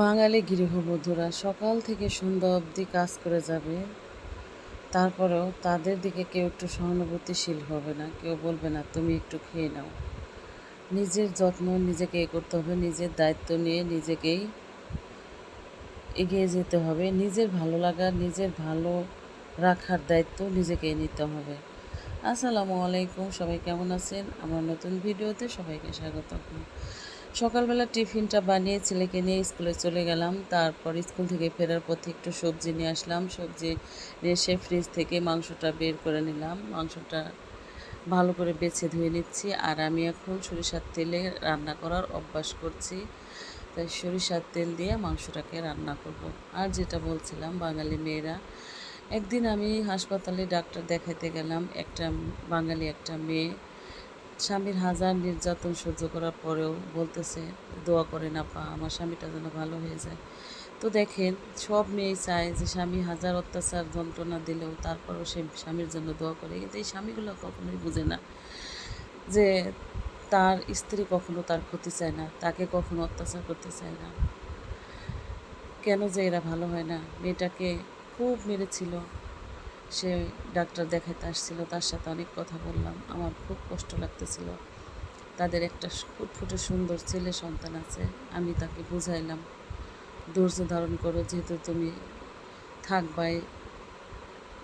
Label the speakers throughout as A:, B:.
A: বাঙালি গৃহবধূরা সকাল থেকে সন্ধ্যা অবধি কাজ করে যাবে, তারপরেও তাদের দিকে কেউ একটু সহানুভূতিশীল হবে না, কেউ বলবে না তুমি একটু খেয়ে নাও। নিজের যত্ন নিজেকে করতে হবে, নিজের দায়িত্ব নিয়ে নিজেকেই এগিয়ে যেতে হবে। নিজের ভালো লাগা, নিজের ভালো রাখার দায়িত্ব নিজেকেই নিতে হবে। আসসালামু আলাইকুম, সবাই কেমন আছেন? আমার নতুন ভিডিওতে সবাইকে স্বাগত। সকালবেলা টিফিনটা বানিয়ে ছেলেকে নিয়ে স্কুলে চলে গেলাম। তারপর স্কুল থেকে ফেরার পথে একটু সবজি নিয়ে আসলাম। সবজি নিয়ে এসে ফ্রিজ থেকে মাংসটা বের করে নিলাম। মাংসটা ভালো করে বেছে ধুয়ে নিচ্ছি। আর আমি এখন সরিষার তেলে রান্না করার অভ্যাস করছি, তাই সরিষার তেল দিয়ে মাংসটাকে রান্না করব। আর যেটা বলছিলাম, বাঙালি মেয়েরা, একদিন আমি হাসপাতালে ডাক্তার দেখাতে গেলাম। বাঙালি একটা মেয়ে স্বামীর হাজার নির্যাতন সহ্য করার পরেও বলতেছে, দোয়া করেন আপা আমার স্বামীটা যেন ভালো হয়ে যায়। তো দেখেন, সব মেয়েই চায় যে স্বামী হাজার অত্যাচার যন্ত্রণা দিলেও তারপরও সে স্বামীর জন্য দোয়া করে, কিন্তু এই স্বামীগুলো কখনোই বুঝে না যে তার স্ত্রী কখনো তার ক্ষতি চায় না, তাকে কখনো অত্যাচার করতে চায় না। কেন যে এরা ভালো হয় না? মেয়েটাকে খুব মেরেছিল। সে ডাক্তার দেখাতে আসছিল, তার সাথে অনেক কথা বললাম, আমার খুব কষ্ট লাগতেছিল। তাদের একটা ফুটফুটে সুন্দর ছেলে সন্তান আছে। আমি তাকে বুঝাইলাম, ধৈর্য ধারণ করো, যেহেতু তুমি থাকবাই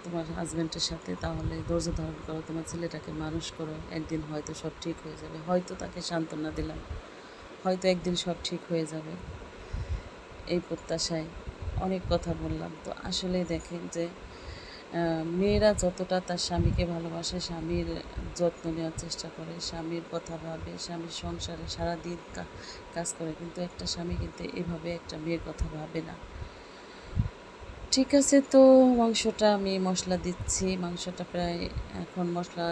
A: তোমার হাজব্যান্ডের সাথে, তাহলে ধৈর্য ধারণ করো, তোমার ছেলেটাকে মানুষ করো, একদিন হয়তো সব ঠিক হয়ে যাবে। হয়তো তাকে সান্ত্বনা দিলাম, হয়তো একদিন সব ঠিক হয়ে যাবে, এই প্রত্যাশায় অনেক কথা বললাম। তো আসলেই দেখেন যে মেয়েরা যতটা তার স্বামীকে ভালোবাসে, স্বামীর যত্ন নেওয়ার চেষ্টা করে, স্বামীর কথা ভাবে, স্বামীর সংসারে সারাদিন কাজ করে, কিন্তু একটা স্বামী কিন্তু এভাবে একটা মেয়ের কথা ভাবে না। ঠিক আছে, তো মাংসটা আমি মশলা দিচ্ছি। মাংসটা প্রায় এখন মশলা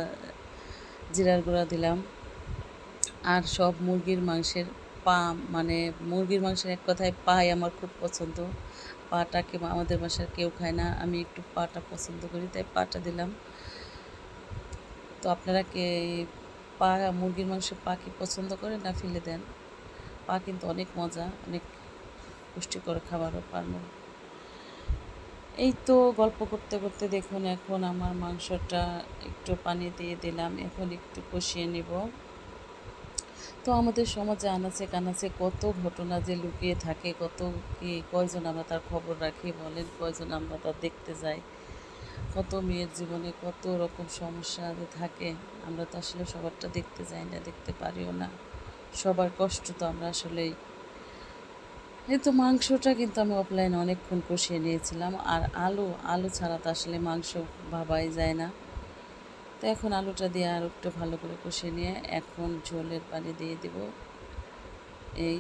A: জিরার গুঁড়া দিলাম। আর সব মুরগির মাংসের পা, মানে মুরগির মাংসের এক কথায় পাই আমার খুব পছন্দ। পাটাকে আমাদের বাসার কেউ খায় না, আমি একটু পাটা পছন্দ করি, তাই পাটা দিলাম। তো আপনারা কে পা, মুরগির মাংসের পা কি পছন্দ করেন না ফেলে দেন? পা কিন্তু অনেক মজা, অনেক পুষ্টিকর খাবারও পারবো। এই তো গল্প করতে করতে দেখুন, এখন আমার মাংসটা একটু পানি দিয়ে দিলাম, এখন একটু কষিয়ে নিব। তো আমাদের সমাজে আনাচে কানাচে কত ঘটনা যে লুকিয়ে থাকে, কত কি, কয়জন আমরা তার খবর রাখি বলেন, কয়জন আমরা তার দেখতে যাই। কত মেয়ের জীবনে কত রকম সমস্যা যে থাকে, আমরা তো আসলে সবারটা দেখতে যাই না, দেখতে পারিও না। সবার কষ্ট তো আমরা আসলেই। এই তো মাংসটা কিন্তু আমি অফলাইনে অনেকক্ষণ কষিয়ে নিয়েছিলাম। আর আলু ছাড়া তো আসলে মাংস ভাবাই যায় না। তো এখন আলুটা দিয়ে আর একটু ভালো করে কষিয়ে নিয়ে এখন ঝোলের পানি দিয়ে দিব। এই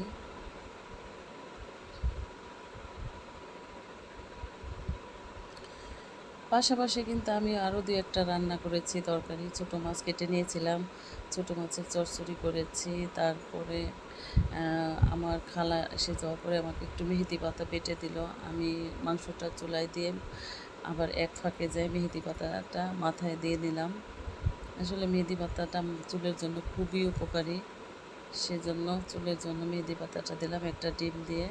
A: পাশাপাশি কিন্তু আমি আরও দু একটা রান্না করেছি, তরকারি। ছোটো মাছ কেটে নিয়েছিলাম, ছোটো মাছের চচ্চড়ি করেছি। তারপরে আমার খালা এসে যাওয়ার পরে আমাকে একটু মেহেদি পাতা বেটে দিল। আমি মাংসটা চুলায় দিয়ে আবার এক ফাঁকে যাই মেহেদি পাতাটা মাথায় দিয়ে দিলাম। আসলে মেহেদি পাতাটা চুলের জন্য খুবই উপকারী, সেজন্য চুলের জন্য মেহেদি পাতাটা দিলাম একটা ডিম দিয়ে।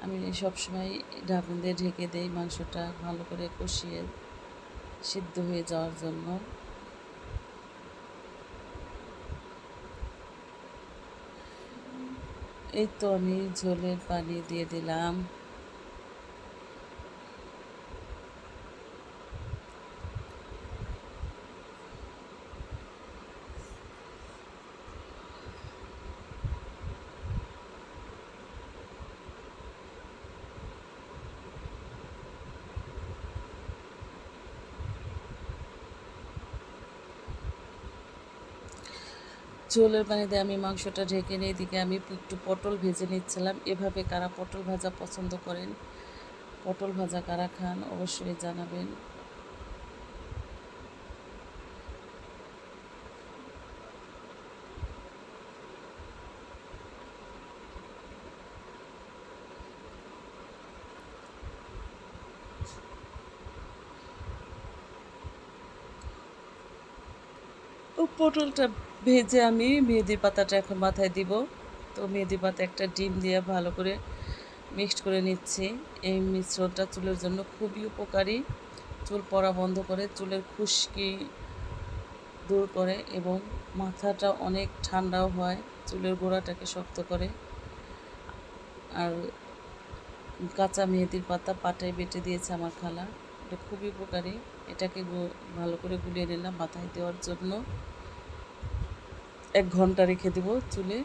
A: আমি সবসময় ঢাকন দিয়ে ঢেকে দেই মাংসটা ভালো করে কষিয়ে সিদ্ধ হয়ে যাওয়ার জন্য। এই তো আমি ঝোলের পানি দিয়ে দিলাম। ঝোলের পানি দিয়ে আমি মাংসটা ঢেকে নিয়ে এদিকে আমি একটু পটল ভেজে নিচ্ছিলাম। এভাবে কারা পটল ভাজা পছন্দ করেন, পটল ভাজা কারা খান, অবশ্যই জানাবেন। ও পটলটা ভেজে আমি মেহেদির পাতাটা এখন মাথায় দিব। তো মেহেদি পাতা একটা ডিম দিয়ে ভালো করে মিক্সড করে নিচ্ছি। এই মিশ্রণটা চুলের জন্য খুবই উপকারী, চুল পড়া বন্ধ করে, চুলের খুশকি দূর করে এবং মাথাটা অনেক ঠান্ডাও হয়, চুলের গোড়াটাকে শক্ত করে। আর কাঁচা মেহেদির পাতা পাটায় বেটে দিয়েছে আমার খালা, এটা খুবই উপকারী। এটাকে ভালো করে গুলিয়ে নিলাম মাথায় দেওয়ার জন্য। 1 ঘন্টা রেখে দেবো চুলে।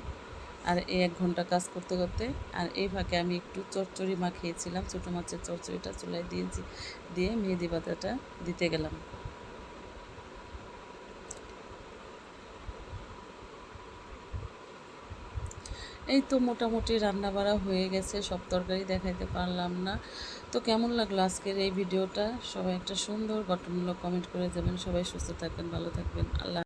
A: আর এই 1 ঘন্টা কাজ করতে করতে আর এই ফাঁকে আমি একটু চচ্চড়ি মাখিয়েছিলাম, ছোটো মাছের চচ্চড়িটা চুলায় দিয়েছি, দিয়ে মেহেদি পাতাটা দিতে গেলাম। এই তো মোটামুটি রান্না বাড়া হয়ে গেছে, সব তরকারি দেখাইতে পারলাম না। তো কেমন লাগলো আজকের এই ভিডিওটা? সবাই একটা সুন্দর গঠনমূলক কমেন্ট করে যাবেন। সবাই সুস্থ থাকবেন, ভালো থাকবেন। আল্লাহ।